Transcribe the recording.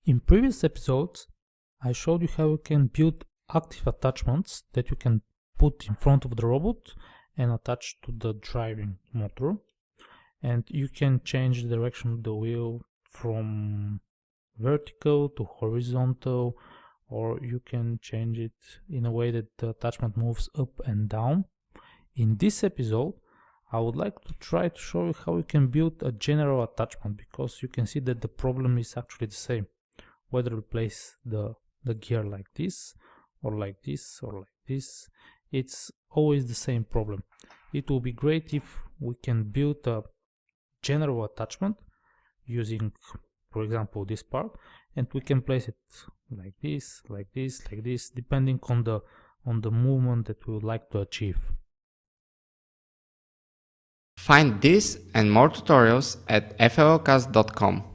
In previous episodes, I showed you how you can build active attachments that you can put in front of the robot and attach to the driving motor. And you can change the direction of the wheel from vertical to horizontal, or you can change it in a way that the attachment moves up and down. In this episode, I would like to try to show you how you can build a general attachment, because you can see that the problem is actually the same. Whether you place the gear like this, or like this, or like this, it's always the same problem. It will be great if we can build a general attachment using, for example, this part, and we can place it like this, like this, like this, depending on the movement that we would like to achieve. Find this and more tutorials at flocast.com.